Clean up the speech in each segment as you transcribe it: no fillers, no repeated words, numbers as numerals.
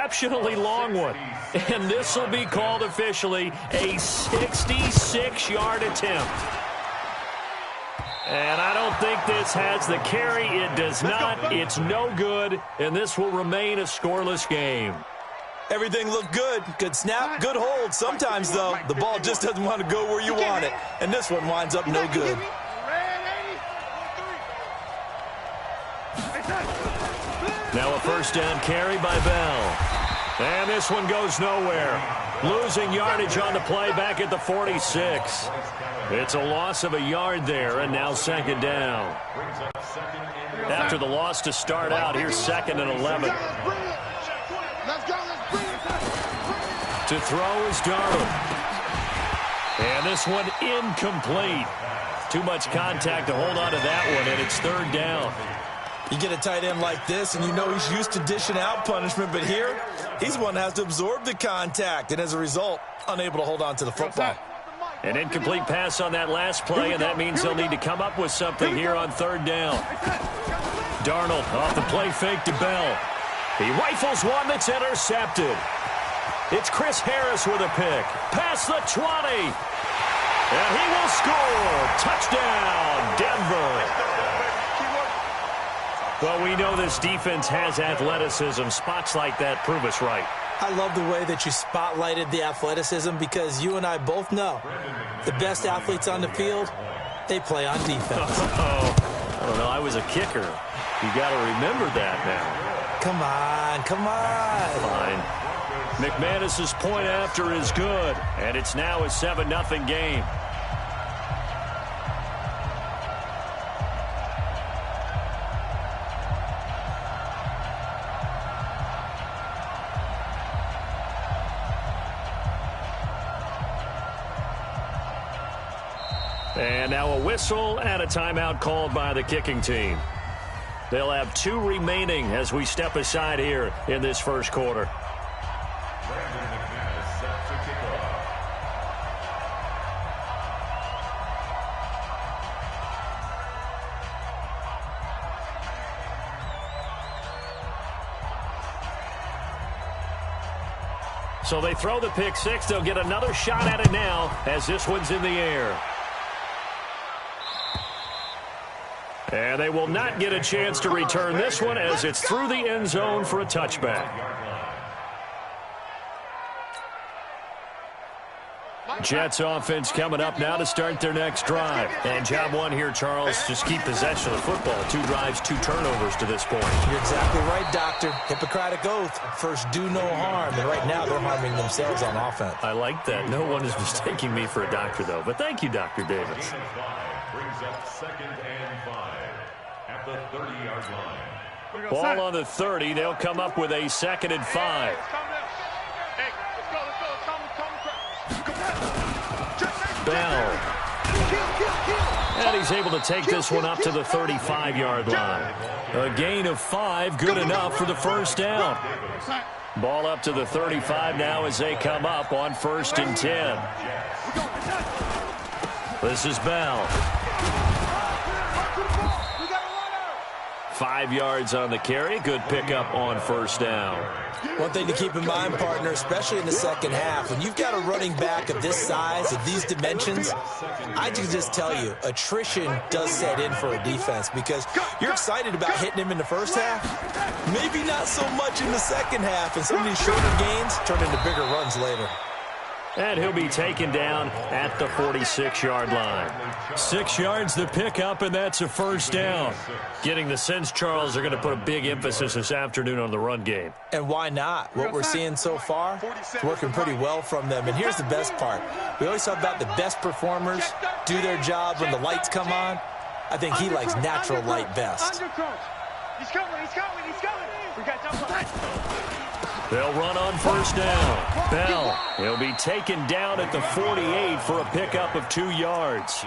exceptionally long one. And this will be called officially a 66-yard attempt. And I don't think this has the carry. It does not. It's no good, and this will remain a scoreless game. Everything looked good. Good snap, good hold. Sometimes, though, the ball just doesn't want to go where you want it. And this one winds up no good. Now a first down carry by Bell. And this one goes nowhere. Losing yardage on the play back at the 46. It's a loss of a yard there, and now second down. After the loss to start out, here's 2nd and 11. To throw is Darnold. And this one incomplete. Too much contact to hold on to that one, and it's 3rd down. You get a tight end like this, and you know he's used to dishing out punishment, but here, he's the one that has to absorb the contact, and as a result, unable to hold on to the football. An incomplete pass on that last play, and that means they'll need to come up with something here on 3rd down. Darnold off the play fake to Bell. He rifles one that's intercepted. It's Chris Harris with a pick. Past the 20. And he will score. Touchdown, Denver. Well, we know this defense has athleticism. Spots like that prove us right. I love the way that you spotlighted the athleticism because you and I both know the best athletes on the field, they play on defense. I don't know. I was a kicker. You got to remember that now. Come on, come on. Fine. McManus's point after is good, and it's now a 7-0 game. And now a whistle and a timeout called by the kicking team. They'll have 2 remaining as we step aside here in this first quarter. So they throw the pick six. They'll get another shot at it now as this one's in the air. And they will not get a chance to return this one as it's through the end zone for a touchback. Jets offense coming up now to start their next drive. And job one here, Charles, just keep possession of the football. 2 drives, 2 turnovers to this point. You're exactly right, Doctor. Hippocratic oath. First, do no harm. And right now, they're harming themselves on offense. I like that. No one is mistaking me for a doctor, though. But thank you, Dr. Davis. Brings up 2nd and 5 at the 30-yard line. Ball on the 30. They'll come up with a 2nd and 5. Bell. And he's able to take this one up to the 35-yard line. A gain of 5, good enough for the first down. Ball up to the 35 now as they come up on 1st and 10. This is Bell. 5 yards on the carry. Good pickup on 1st down. One thing to keep in mind, partner, especially in the second half, when you've got a running back of this size, of these dimensions, I can just tell you, attrition does set in for a defense because you're excited about hitting him in the first half, maybe not so much in the second half, and some of these shorter gains turn into bigger runs later. And he'll be taken down at the 46-yard line. 6 yards the pickup, and that's a first down. Getting the sense, Charles, they're going to put a big emphasis this afternoon on the run game. And why not? What we're seeing so far, it's working pretty well from them. And here's the best part. We always talk about the best performers do their job when the lights come on. I think he likes natural light best. He's coming. We got They'll run on 1st down. Bell, he'll be taken down at the 48 for a pickup of 2 yards.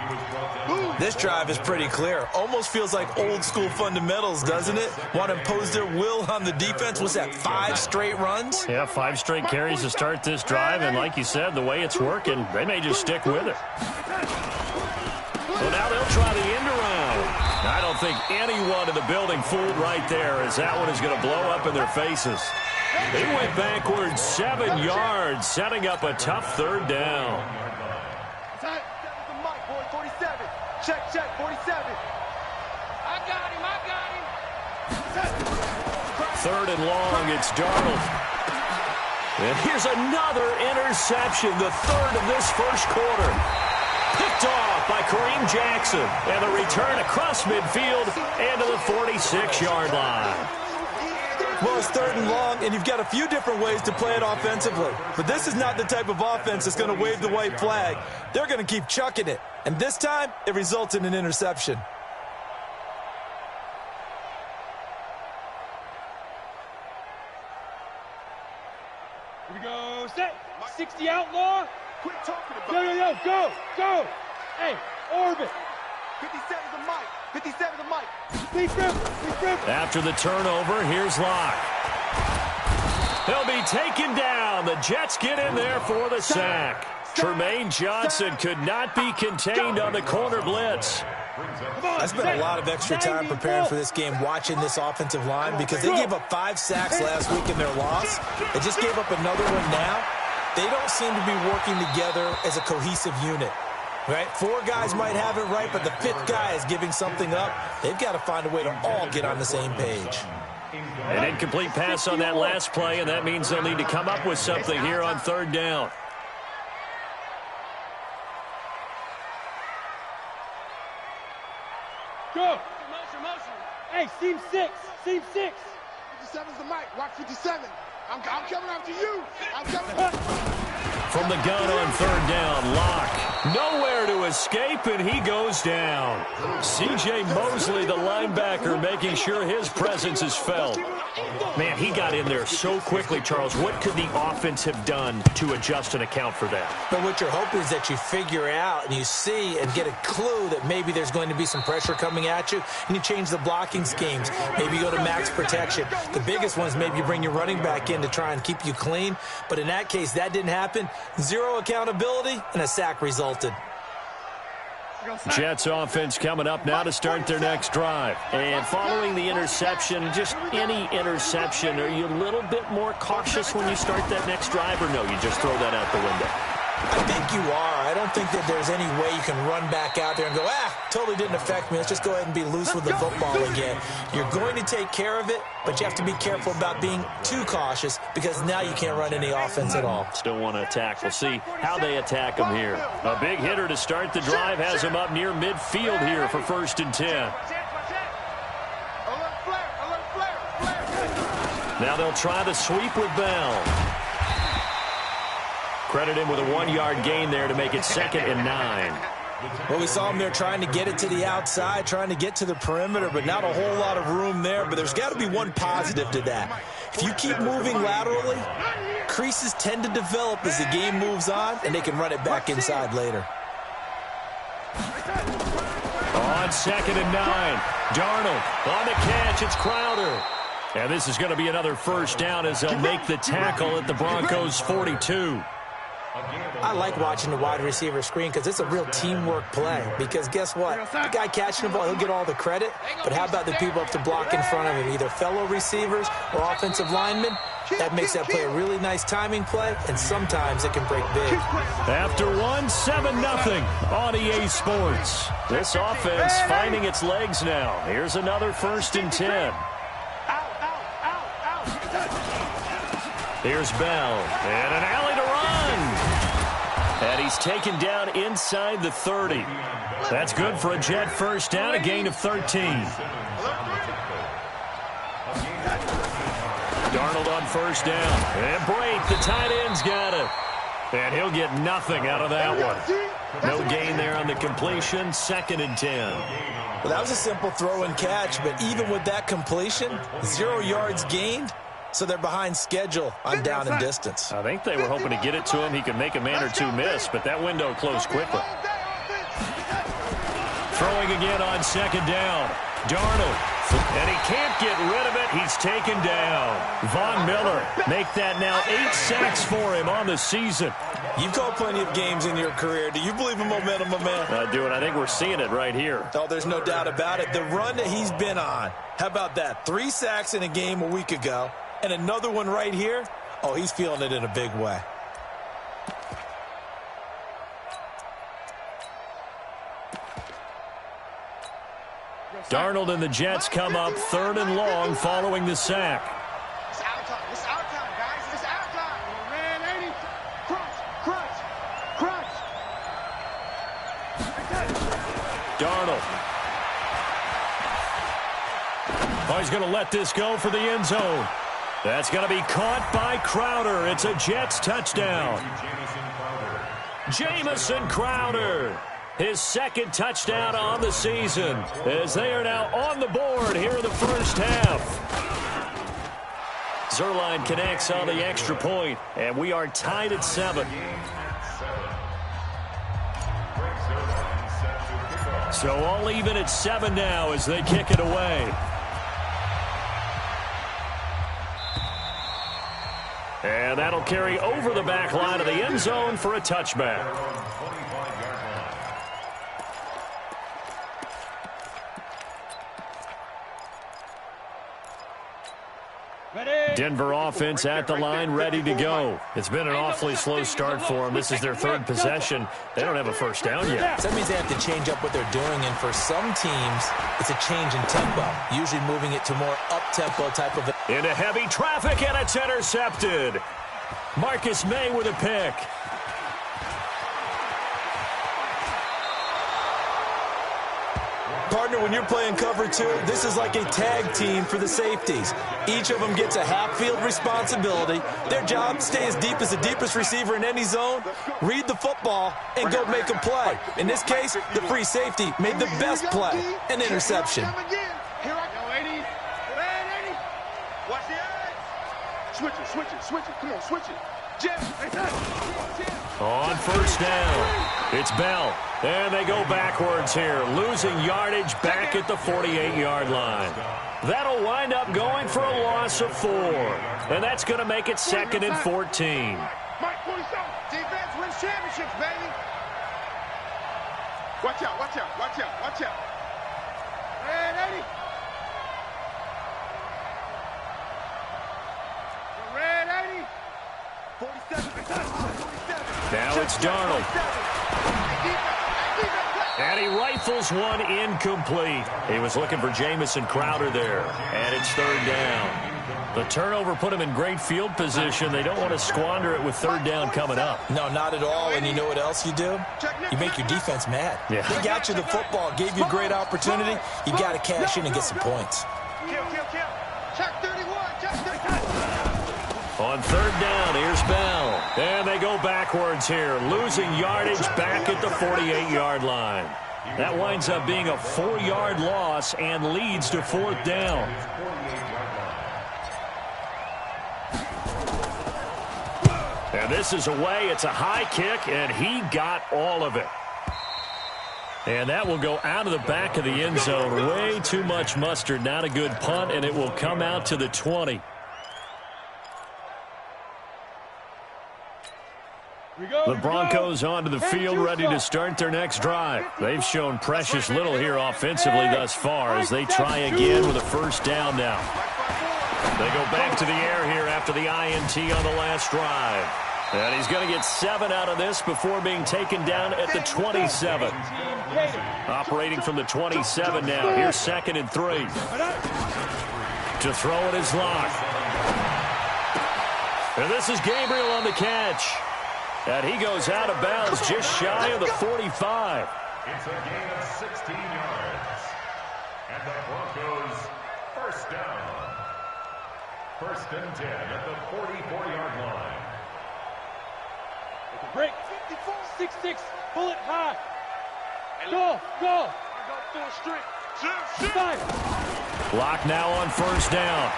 This drive is pretty clear. Almost feels like old school fundamentals, doesn't it? Want to impose their will on the defense. Was that 5 straight runs? Yeah, 5 straight carries to start this drive, and like you said, the way it's working, they may just stick with it. So now they'll try the end around. I don't think anyone in the building fooled right there, as that one is going to blow up in their faces. He went backwards 7 yards, setting up a tough third down. Mike, boy, 47. Check, 47. I got him. Third and long, it's Darnold. And here's another interception, the third of this first quarter. Picked off by Kareem Jackson. And the return across midfield and to the 46-yard line. Well, it's third and long, and you've got a few different ways to play it offensively. But this is not the type of offense that's going to wave the white flag. They're going to keep chucking it. And this time, it results in an interception. Here we go. Set. 60 outlaw. Quit talking about it. Go. Hey, orbit. 57's a Mike. 57's a Mike. Please grip. After the turnover, here's Locke. They'll be taken down. The Jets get in there for the sack. Tremaine Johnson could not be contained on the corner blitz. I spent a lot of extra time preparing for this game watching this offensive line because they gave up 5 sacks last week in their loss. They just gave up another one now. They don't seem to be working together as a cohesive unit. Right? 4 guys might have it right, but the 5th guy is giving something up. They've got to find a way to all get on the same page. An incomplete pass on that last play, and that means they'll need to come up with something here on third down. Go. Motion. Hey, seam 6. 57's the Mike. Watch 57. I'm coming after you. From the gun on third down, Locke. Nowhere to escape, and he goes down. C.J. Mosley, the linebacker, making sure his presence is felt. Man, he got in there so quickly, Charles. What could the offense have done to adjust and account for that? But what you're hoping is that you figure out and you see and get a clue that maybe there's going to be some pressure coming at you, and you change the blocking schemes. Maybe you go to max protection. The biggest one is maybe you bring your running back in to try and keep you clean. But in that case, that didn't happen. 0 accountability, and a sack resulted. Jets offense coming up now to start their next drive. And following the interception, just any interception, are you a little bit more cautious when you start that next drive, or no, you just throw that out the window? I think you are. I don't think that there's any way you can run back out there and go, totally didn't affect me. Let's just go ahead and be loose with the football again. You're going to take care of it, but you have to be careful about being too cautious because now you can't run any offense at all. Still want to attack. We'll see how they attack him here. A big hitter to start the drive has him up near midfield here for 1st and 10. Now they'll try the sweep with Bell. Credit him with a 1-yard gain there to make it 2nd and 9. Well, we saw him there trying to get it to the outside, trying to get to the perimeter, but not a whole lot of room there. But there's got to be one positive to that. If you keep moving laterally, creases tend to develop as the game moves on, and they can run it back inside later. On 2nd and 9, Darnold on the catch. It's Crowder. And this is going to be another first down as they'll make the tackle at the Broncos' 42. I like watching the wide receiver screen because it's a real teamwork play. Because guess what? The guy catching the ball, he'll get all the credit. But how about the people up to block in front of him, either fellow receivers or offensive linemen? That makes that play a really nice timing play, and sometimes it can break big. After 7-0 on EA Sports. This offense finding its legs now. Here's another 1st and 10. Here's Bell, and an alley to run. And he's taken down inside the 30. That's good for a Jet first down, a gain of 13. Darnold on first down. And Brate, the tight end's got it. And he'll get nothing out of that one. No gain there on the completion, 2nd and 10. Well, that was a simple throw and catch, but even with that completion, 0 yards gained. So they're behind schedule on down and distance. I think they were hoping to get it to him. He could make a man or two miss, but that window closed quickly. Throwing again on 2nd down. Darnold. And he can't get rid of it. He's taken down. Von Miller make that now 8 sacks for him on the season. You've called plenty of games in your career. Do you believe in momentum, my man? I do, and I think we're seeing it right here. Oh, there's no doubt about it. The run that he's been on. How about that? 3 sacks in a game a week ago. And another one right here. Oh, he's feeling it in a big way. Darnold and the Jets come up 3rd and long following the sack. It's our time. It's our time, guys. It's our time. Red 80. Crunch, crunch, crunch. Darnold. Oh, he's going to let this go for the end zone. That's going to be caught by Crowder. It's a Jets touchdown. Jamison Crowder. His 2nd touchdown on the season as they are now on the board here in the first half. Zerline connects on the extra point, and we are tied at 7. So all even at 7 now as they kick it away. And that'll carry over the back line of the end zone for a touchback. Denver offense at the line, ready to go. It's been an awfully slow start for them. This is their 3rd possession. They don't have a first down yet. So that means they have to change up what they're doing, and for some teams, it's a change in tempo, usually moving it to more up-tempo type of... Into heavy traffic, and it's intercepted. Marcus May with a pick. Partner, when you're playing cover 2, this is like a tag team for the safeties. Each of them gets a half-field responsibility. Their job, stay as deep as the deepest receiver in any zone, read the football, and go make a play. In this case, the free safety made the best play, an interception. Here I go, 80. Red 80. Watch the edge. Switch it, switch it, switch it. Come on, switch it. Jim. On first down, it's Bell. And they go backwards here, losing yardage back at the 48-yard line. That'll wind up going for a loss of 4. And that's going to make it 2nd and 14. Mike, 47. Defense wins championships, baby. Watch out, watch out, watch out, watch out. Red 80. Red 80. 47. Now it's Darnold. And he rifles one incomplete. He was looking for Jamison Crowder there. And it's 3rd down. The turnover put him in great field position. They don't want to squander it with 3rd down coming up. No, not at all. And you know what else you do? You make your defense mad. Yeah. They got you the football, gave you a great opportunity. You got to cash in and get some points. Kill. Check 31. Check 31. On 3rd down, here's Bell. And they go backwards here, losing yardage back at the 48-yard line. That winds up being a 4-yard loss and leads to 4th down. And this is away. It's a high kick, and he got all of it. And that will go out of the back of the end zone. Way too much mustard. Not a good punt, and it will come out to the 20. The Broncos onto the field, ready to start their next drive. They've shown precious little here offensively thus far as they try again with a first down now. They go back to the air here after the INT on the last drive. And he's going to get 7 out of this before being taken down at the 27. Operating from the 27 now. Here's 2nd and 3. To throw it is Locke. And this is Gabriel on the catch. And he goes out of bounds just shy of the 45. It's a gain of 16 yards. And the Broncos first down. 1st and 10 at the 44-yard line. Break. 6-6. Bullet high. Go. I got full strength. Five. Locke now on first down.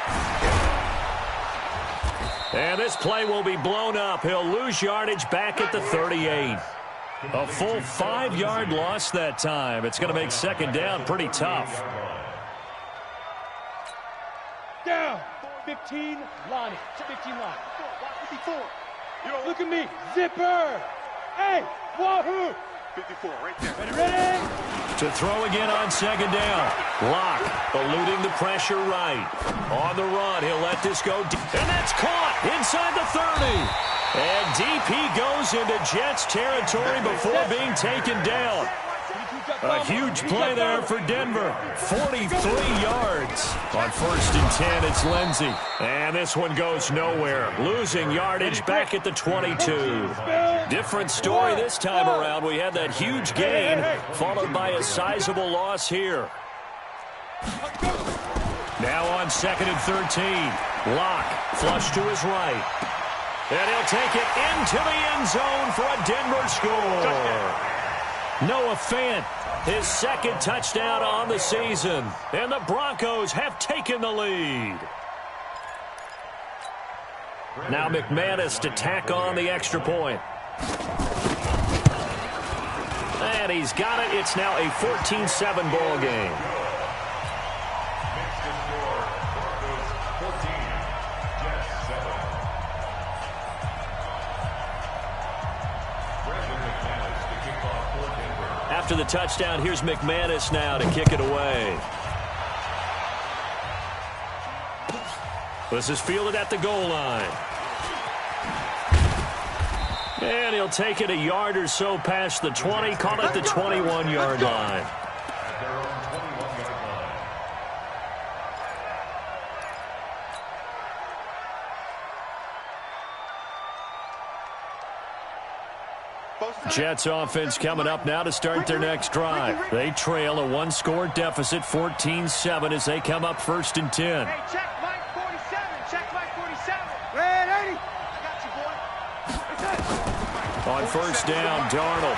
And this play will be blown up. He'll lose yardage back at the 38. A full 5-yard loss that time. It's going to make 2nd down pretty tough. Down. 15 line. 15 line. 54. Look at me. Zipper. Hey. Wahoo. 54 right there. Ready. To throw again on 2nd down. Locke eluding the pressure right. On the run, he'll let this go deep. And that's caught inside the 30. And deep he goes into Jets territory before being taken down. A huge play there for Denver. 43 yards. On 1st and 10, it's Lindsey. And this one goes nowhere. Losing yardage back at the 22. Different story this time around. We had that huge gain, followed by a sizable loss here. Now on 2nd and 13. Locke flush to his right. And he'll take it into the end zone for a Denver score. Noah Fant, his 2nd touchdown on the season. And the Broncos have taken the lead. Now McManus to tack on the extra point. And he's got it. It's now a 14-7 ball game. After the touchdown, here's McManus now to kick it away. This is fielded at the goal line. And he'll take it a yard or so past the 20, call it the 21-yard line. Jets offense coming up now to start their next drive. They trail a 1-score deficit, 14-7, as they come up 1st and 10. Hey, check Mike 47. Check Mike 47. Red 80. I got you, boy. On 1st down, Darnold.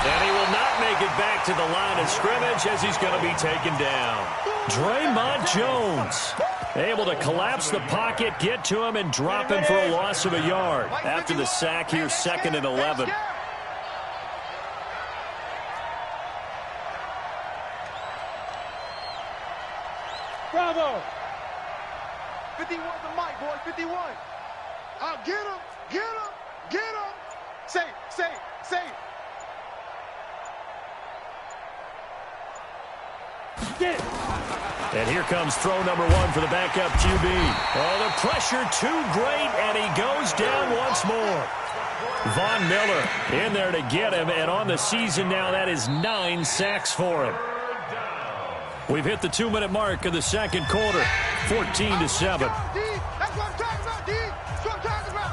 And he will not make it back to the line of scrimmage as he's going to be taken down. Draymond Jones able to collapse the pocket, get to him, and drop him for a loss of a yard. After the sack here, 2nd and 11. Bravo. 51 to Mike, boy. 51. Get him. Get him. Get him. Say. Get it. And here comes throw number 1 for the backup QB. Oh, the pressure too great, and he goes down once more. Von Miller in there to get him, and on the season now, that is 9 sacks for him. We've hit the 2-minute mark of the 2nd quarter, 14-7. That's what I'm talking about, D. That's what I'm talking about.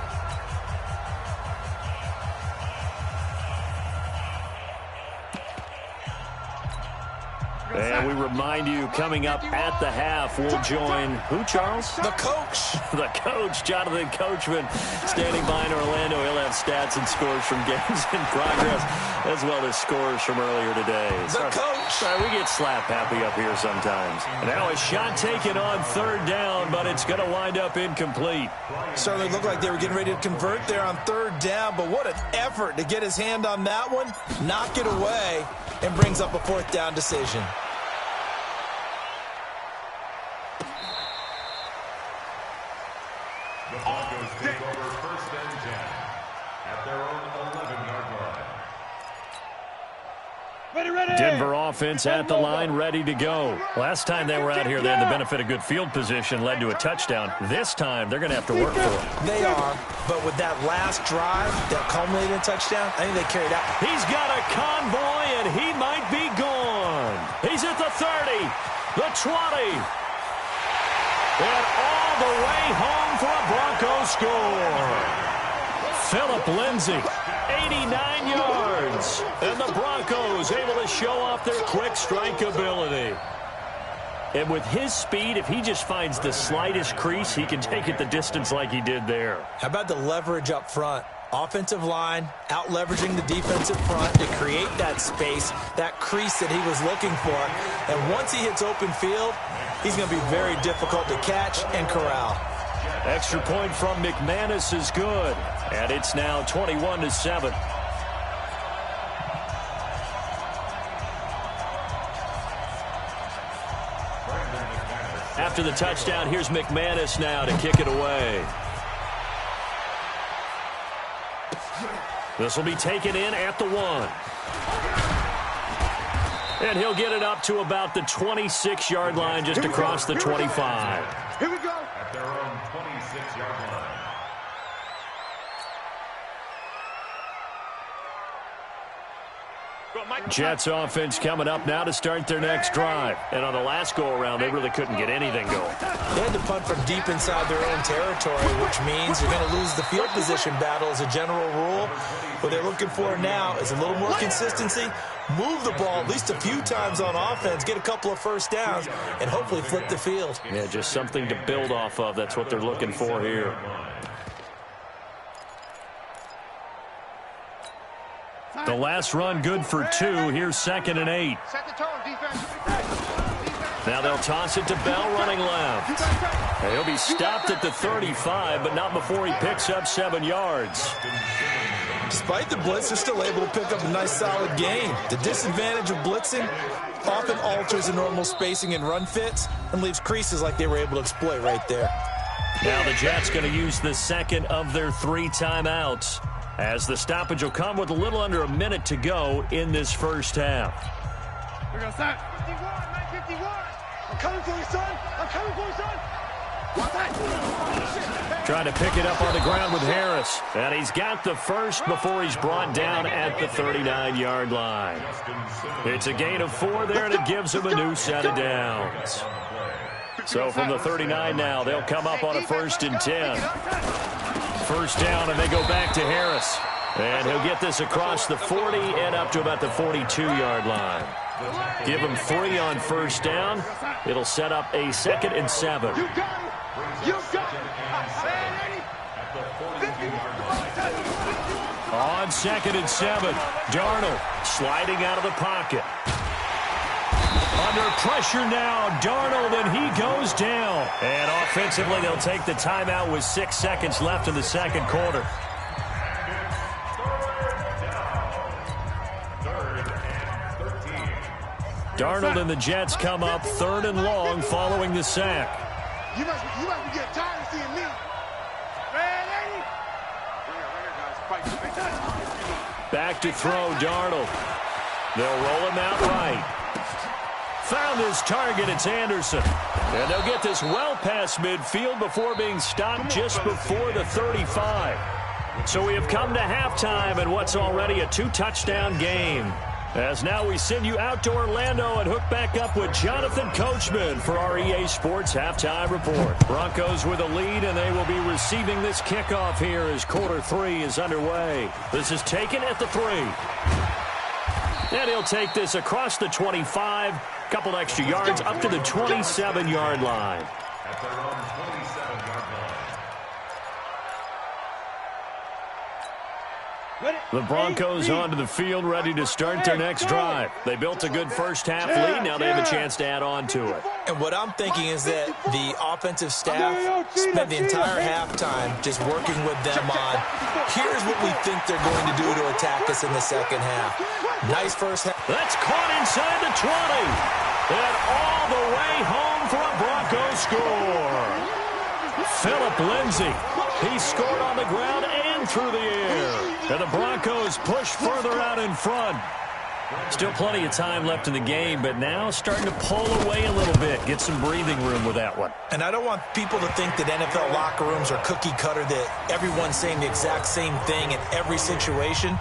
And we remind you, coming up at the half, we'll join who, Charles? The coach. The coach, Jonathan Coachman, standing by in Orlando. He'll have stats and scores from games in progress, as well as scores from earlier today. The coach. Sorry, we get slap happy up here sometimes. Now a shot taken on 3rd down, but it's going to wind up incomplete. Certainly looked like they were getting ready to convert there on 3rd down, but what an effort to get his hand on that one, knock it away, and brings up a 4th down decision. The Broncos take over 1st and 10 at their own 11-yard line. Ready. Denver offense at the line, ready to go. Last time they were out here, they had the benefit of good field position, led to a touchdown. This time, they're going to have to work for it. They are, but with that last drive that culminated in a touchdown, I think they carried out. He's got a convoy, and he might be gone. He's at the 30, the 20, and all the way home for a Broncos score. Phillip Lindsay, 89 yards, and the Broncos able to show off their quick strike ability. And with his speed, if he just finds the slightest crease, he can take it the distance like he did there. How about the leverage up front? Offensive line out-leveraging the defensive front to create that space, that crease that he was looking for. And once he hits open field, he's going to be very difficult to catch and corral. Extra point from McManus is good. And it's now 21-7. After the touchdown, here's McManus now to kick it away. This will be taken in at the 1. And he'll get it up to about the 26-yard line, just across the 25. Here we go. At their own 26-yard line. Jets offense coming up now to start their next drive. And on the last go-around, they really couldn't get anything going. They had to punt from deep inside their own territory, which means you're going to lose the field position battle as a general rule. What they're looking for now is a little more consistency, move the ball at least a few times on offense, get a couple of first downs, and hopefully flip the field. Yeah, just something to build off of. That's what they're looking for here. The last run good for 2. Here's 2nd and 8. Set the tone, defense. Now they'll toss it to Bell running left. And he'll be stopped at the 35, but not before he picks up 7 yards. Despite the blitz, they're still able to pick up a nice solid gain. The disadvantage of blitzing often alters the normal spacing and run fits and leaves creases like they were able to exploit right there. Now the Jets going to use the second of their 3 timeouts, as the stoppage will come with a little under a minute to go in this first half. We're going to start. 51, 951. I'm coming for you, son. I'm coming for you, son. What's that? Trying to pick it up on the ground with Harris. And he's got the first before he's brought down at the 39-yard line. It's a gain of 4 there, and it gives him a new set of downs. So from the 39 now, they'll come up on a 1st and 10. First down, and they go back to Harris. And he'll get this across the 40 and up to about the 42-yard line. Give him 3 on first down. It'll set up a 2nd and 7. You got it. You got it. On 2nd and 7, Darnold sliding out of the pocket. Under pressure now, Darnold, and he goes down. And offensively, they'll take the timeout with 6 seconds left in the second quarter. Darnold and the Jets come up 3rd and long following the sack. You must be getting tired of seeing me. Ready? Back to throw, Darnold. They'll roll him out right. Found his target, it's Anderson. And they'll get this well past midfield before being stopped just before the 35. So we have come to halftime in what's already a 2-touchdown game. As now we send you out to Orlando and hook back up with Jonathan Coachman for our EA Sports Halftime Report. Broncos with a lead, and they will be receiving this kickoff here as quarter 3 is underway. This is taken at the 3. And he'll take this across the 25, couple extra yards up to the 27-yard line. At their own 27-yard line. The Broncos onto the field, ready to start their next drive. They built a good first half lead. Now they have a chance to add on to it. And what I'm thinking is that the offensive staff spent the entire halftime just working with them on, here's what we think they're going to do to attack us in the second half. Nice first half. That's caught inside the 20. And all the way home for a Broncos score. Phillip Lindsay. He scored on the ground and through the air. And the Broncos push further out in front. Still plenty of time left in the game, but now starting to pull away a little bit. Get some breathing room with that one. And I don't want people to think that NFL locker rooms are cookie cutter, that everyone's saying the exact same thing in every situation.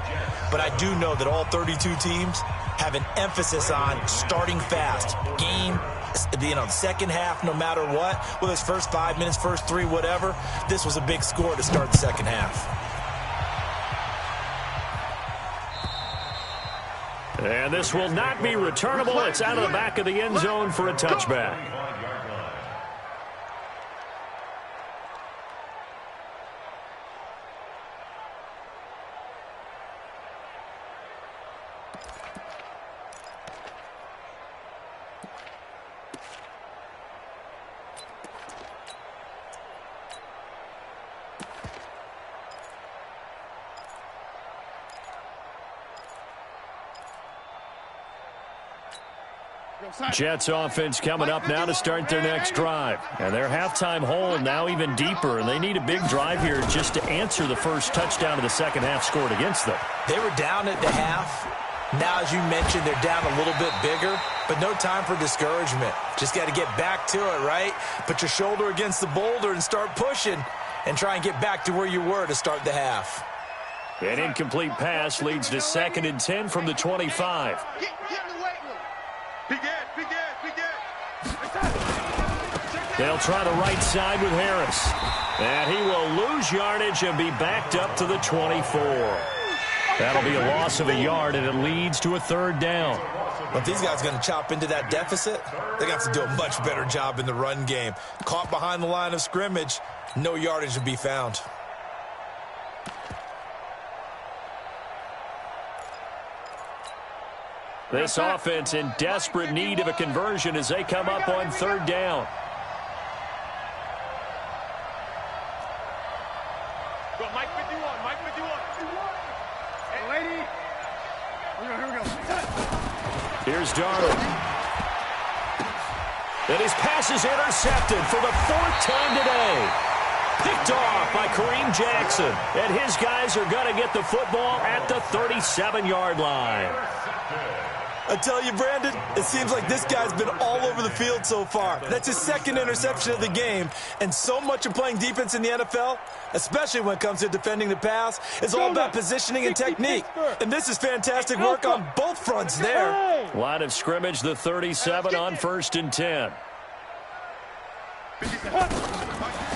But I do know that all 32 teams have an emphasis on starting fast. Game, second half, no matter what. Whether it's first 5 minutes, first 3, whatever. This was a big score to start the second half. And this will not be returnable. It's out of the back of the end zone for a touchback. Jets offense coming up now to start their next drive. And their halftime hole now even deeper, and they need a big drive here just to answer the first touchdown of the second half scored against them. They were down at the half. Now, as you mentioned, they're down a little bit bigger, but no time for discouragement. Just got to get back to it, right? Put your shoulder against the boulder and start pushing and try and get back to where you were to start the half. An incomplete pass leads to 2nd and 10 from the 25. They'll try the right side with Harris. And he will lose yardage and be backed up to the 24. That'll be a loss of a yard, and it leads to a 3rd down. But if these guys are going to chop into that deficit, they're going to have to do a much better job in the run game. Caught behind the line of scrimmage, no yardage to be found. This offense in desperate need of a conversion as they come up on 3rd down. Go, Mike 51, Mike 51. Hey, lady. Here we go. Here's Darnold. And his pass is intercepted for the 4th time today. Picked off by Kareem Jackson. And his guys are going to get the football at the 37-yard line. I tell you, Brandon, it seems like this guy's been all over the field so far. That's his 2nd interception of the game. And so much of playing defense in the NFL, especially when it comes to defending the pass, is all about positioning and technique. And this is fantastic work on both fronts there. Line of scrimmage, the 37 on 1st and 10.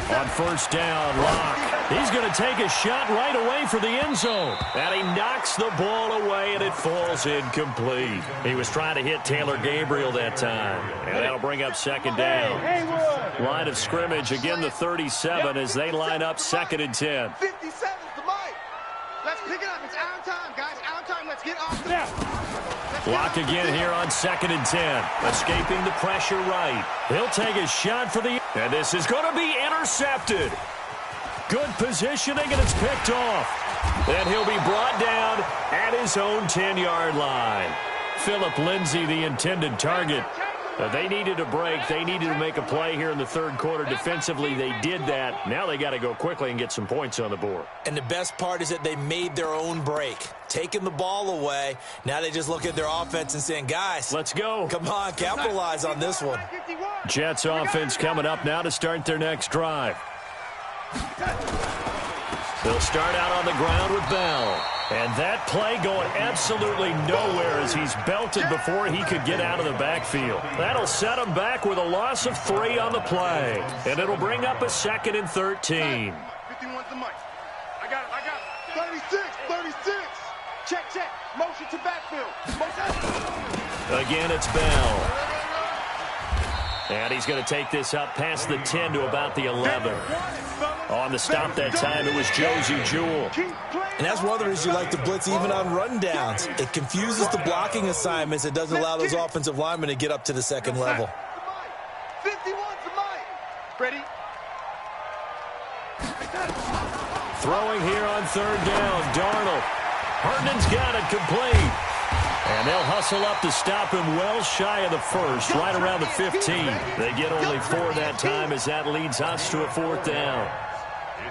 On 1st down, Locke. He's going to take a shot right away for the end zone. And he knocks the ball away, and it falls incomplete. He was trying to hit Taylor Gabriel that time. And that'll bring up 2nd down. Line of scrimmage, again the 37 as they line up 2nd and 10. 57's the mic. Let's pick it up. It's our time, guys. Our time. Let's get off the... Locke again here on 2nd and 10. Escaping the pressure right. He'll take a shot for the... And this is going to be intercepted. Good positioning, and it's picked off. And he'll be brought down at his own 10-yard line. Phillip Lindsay, the intended target. They needed a break. They needed to make a play here in the 3rd quarter. Defensively, they did that. Now they got to go quickly and get some points on the board. And the best part is that they made their own break. Taking the ball away. Now they just look at their offense and saying, guys, let's go. Come on, capitalize on this one. Jets offense coming up now to start their next drive. They'll start out on the ground with Bell. And that play going absolutely nowhere as he's belted before he could get out of the backfield. That'll set him back with a loss of 3 on the play. And it'll bring up a 2nd and 13. 51's the mic. I got it. 36. Check. Motion to backfield. Again, it's Bell. And he's going to take this up past the 10 to about the 11. On the stop that time, it was Josie Jewell. And that's one of the reasons you like to blitz even on rundowns. It confuses the blocking assignments. It doesn't allow those offensive linemen to get up to the 2nd level. 51's the mic. Ready? Throwing here on 3rd down, Darnold. Herndon's got it complete. And they'll hustle up to stop him well shy of the 1st, right around the 15. They get only 4 that time as that leads us to a 4th down.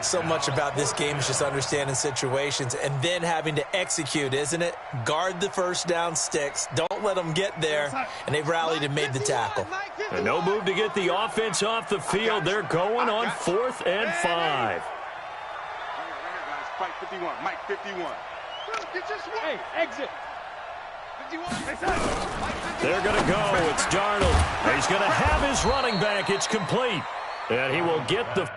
So much about this game is just understanding situations and then having to execute, isn't it? Guard the 1st down sticks. Don't let them get there. And they've rallied and made the tackle. And no move to get the offense off the field. They're going on 4th and 5. Fight 51. Mike 51. Hey, exit. They're going to go. It's Darnold. He's going to have his running back. It's complete. And he will get the...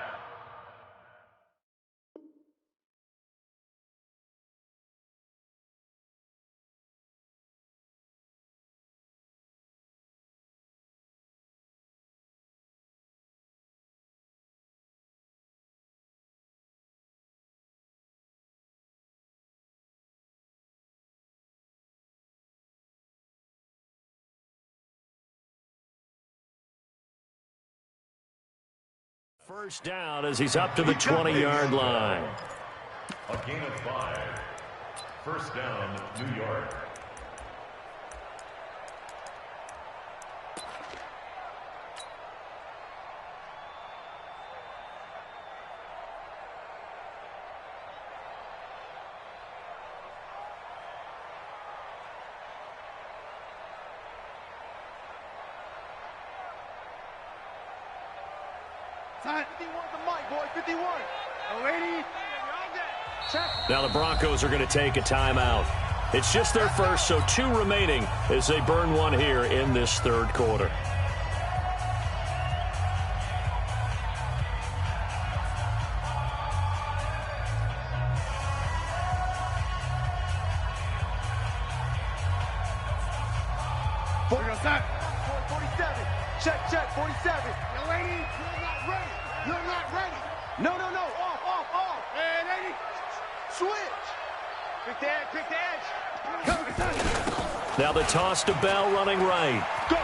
First down as he's up to the 20-yard line. A gain of 5. First down, New York. the mic, boy. 51. Ready? Now the Broncos are going to take a timeout. It's just their first, so 2 remaining as they burn one here in this third quarter. Check, 47. You're ready? You're not ready. You're not ready. No. Off. And 80. Switch. Pick the edge. Now the toss to Bell running right. Go.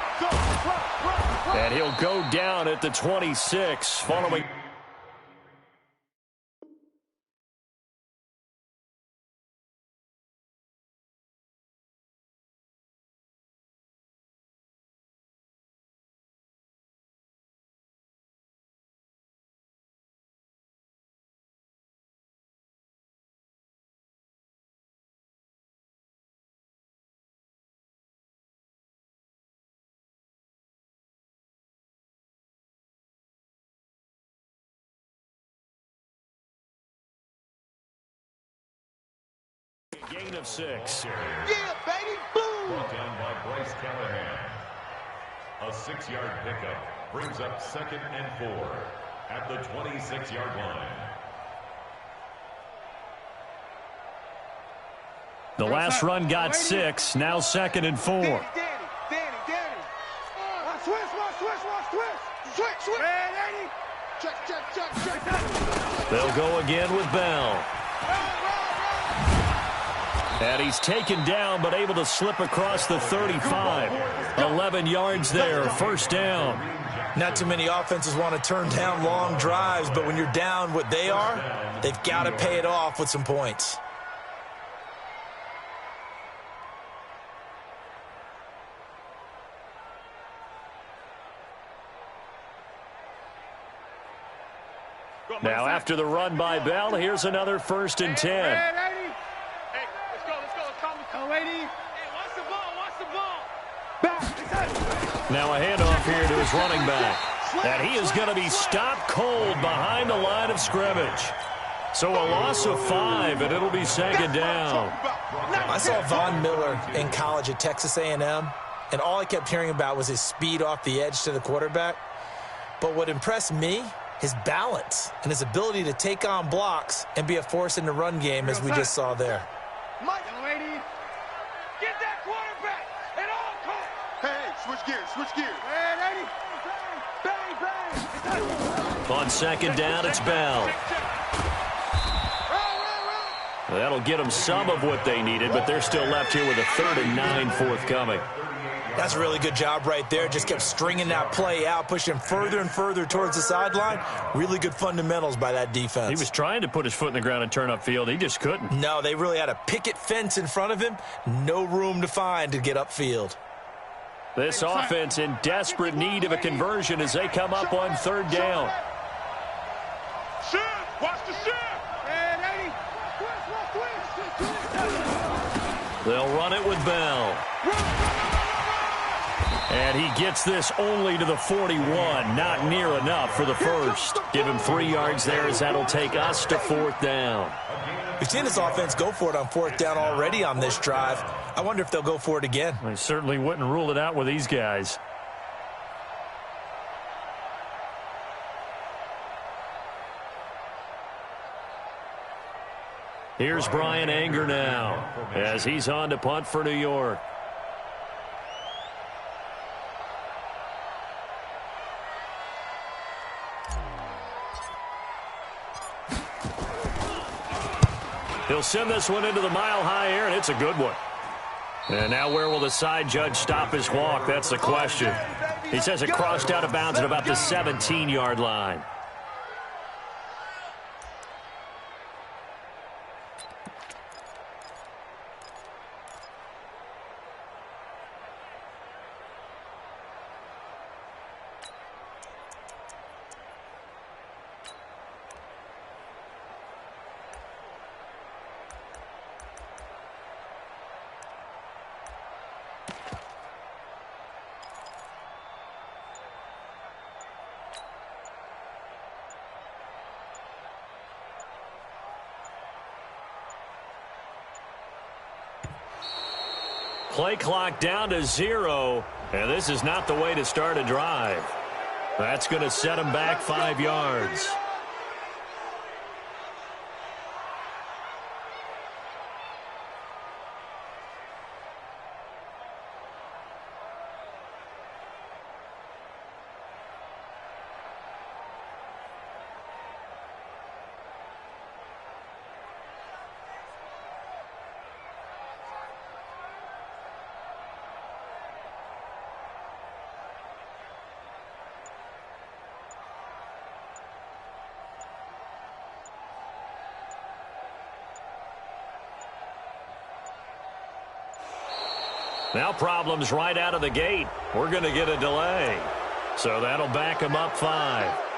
Run. And he'll go down at the 26 following. Gain of 6. Yeah, baby. Boom. Brought down by Bryce Callahan. A 6-yard pickup brings up 2nd and 4 at the 26-yard line. The last run got 6. Now 2nd and 4. Danny. Switch. And 80. Check. They'll go again with Bell. And he's taken down, but able to slip across the 35. 11 yards there, first down. Not too many offenses want to turn down long drives, but when you're down what they are, they've got to pay it off with some points. Now after the run by Bell, here's another 1st and 10. Now a handoff here to his running back. And he is going to be stopped cold behind the line of scrimmage. So a loss of 5, and it'll be 2nd down. I saw Von Miller in college at Texas A&M, and all I kept hearing about was his speed off the edge to the quarterback. But what impressed me, his balance and his ability to take on blocks and be a force in the run game, as we just saw there. Mike, lady, get that quarterback at all costs. Hey, switch gears. And 80, bang. On 2nd down, it's Bell. That'll get them some of what they needed, but they're still left here with a 3rd and 9 forthcoming. That's a really good job right there. Just kept stringing that play out, pushing further and further towards the sideline. Really good fundamentals by that defense. He was trying to put his foot in the ground and turn upfield. He just couldn't. No, they really had a picket fence in front of him. No room to find to get upfield. This offense in desperate need of a conversion as they come up on 3rd down. Watch the shift. And 80. They'll run it with Bell. And he gets this only to the 41. Not near enough for the first. Give him 3 yards there as that'll take us to 4th down. We've seen this offense go for it on 4th down already on this drive. I wonder if they'll go for it again. I certainly wouldn't rule it out with these guys. Here's Brian Anger now as he's on to punt for New York. He'll send this one into the mile-high air, and it's a good one. And now where will the side judge stop his walk? That's the question. He says it crossed out of bounds at about the 17-yard line. Play clock down to 0, and this is not the way to start a drive. That's going to set him back 5 yards. Now problems right out of the gate. We're going to get a delay. So that'll back him up 5.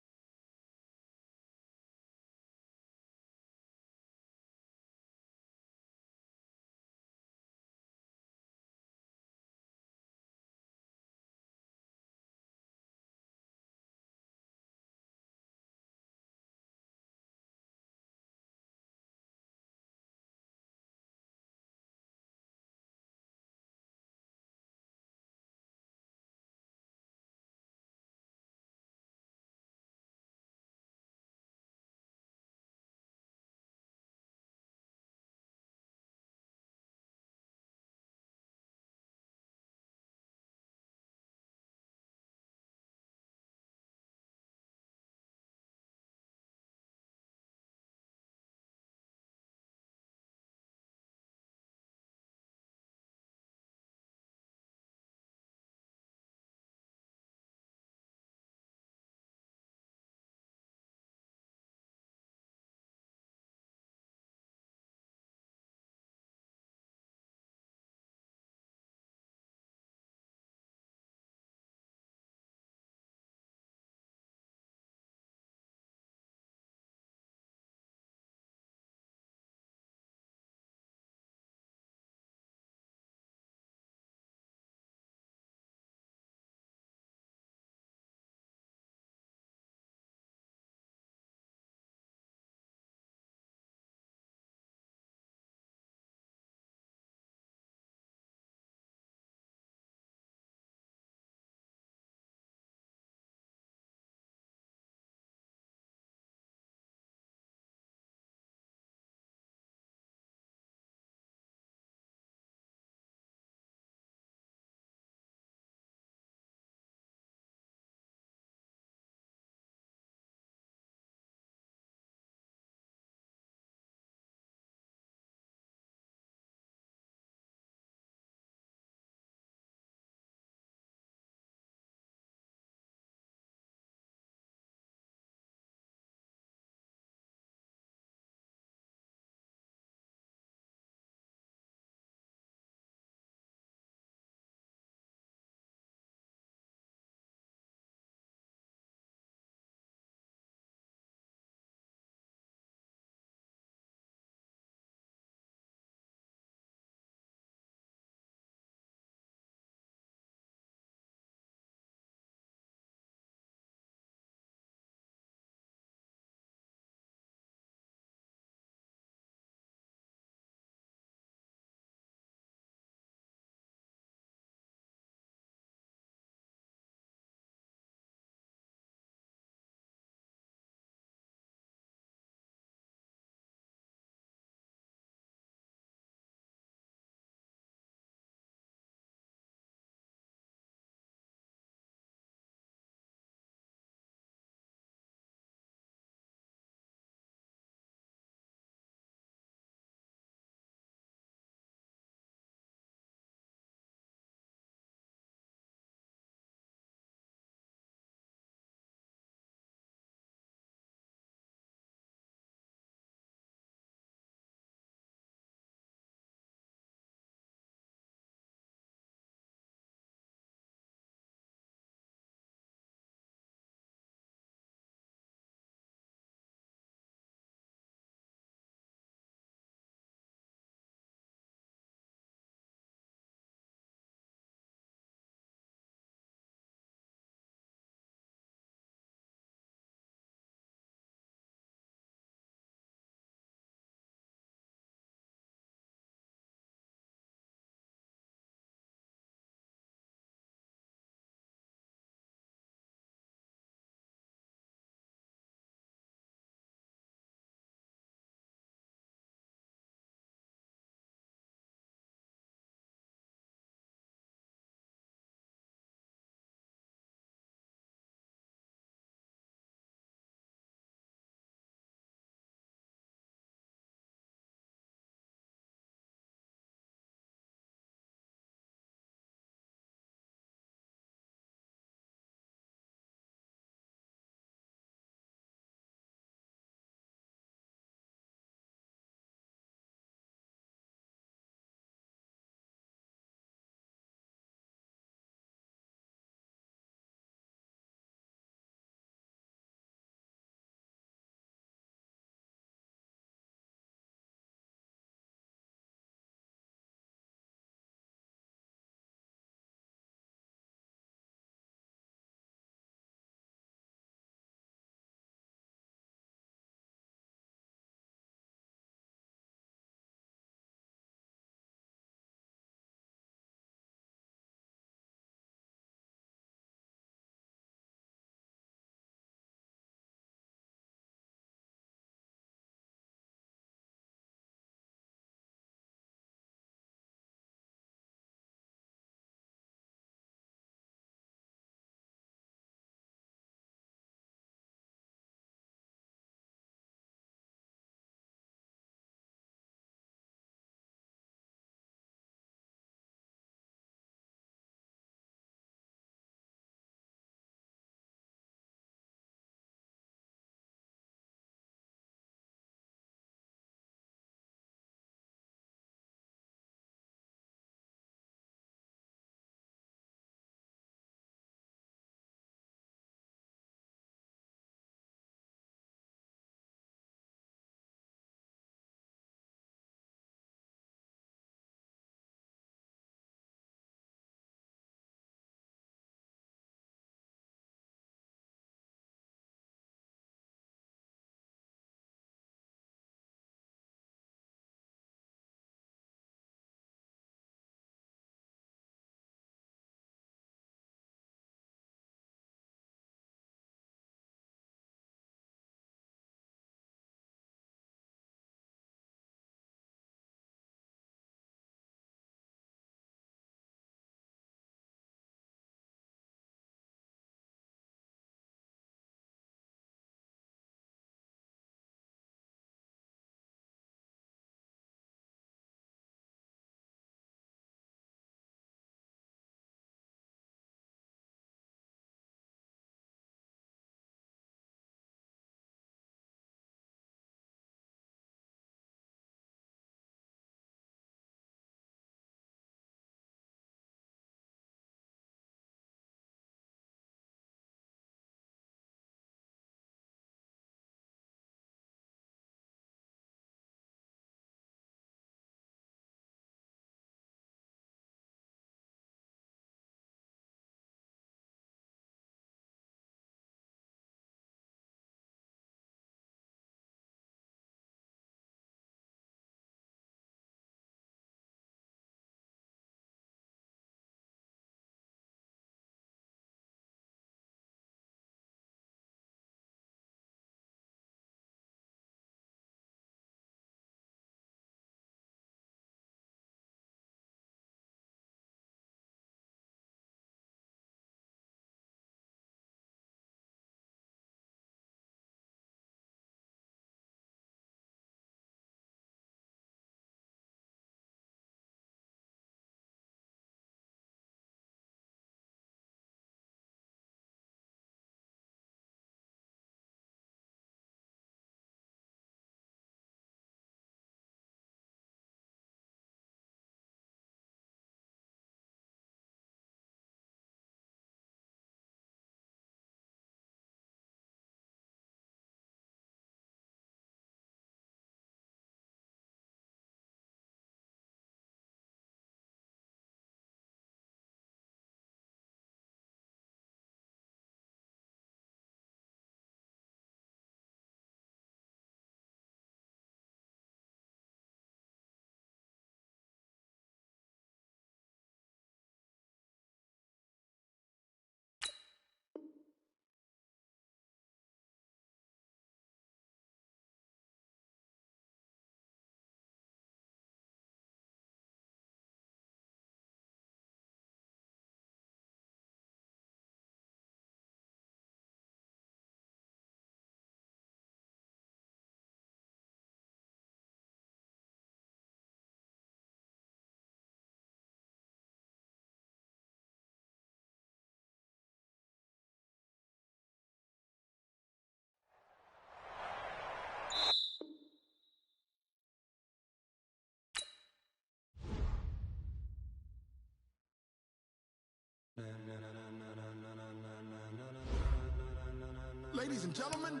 Ladies and gentlemen.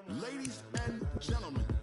Ladies and gentlemen.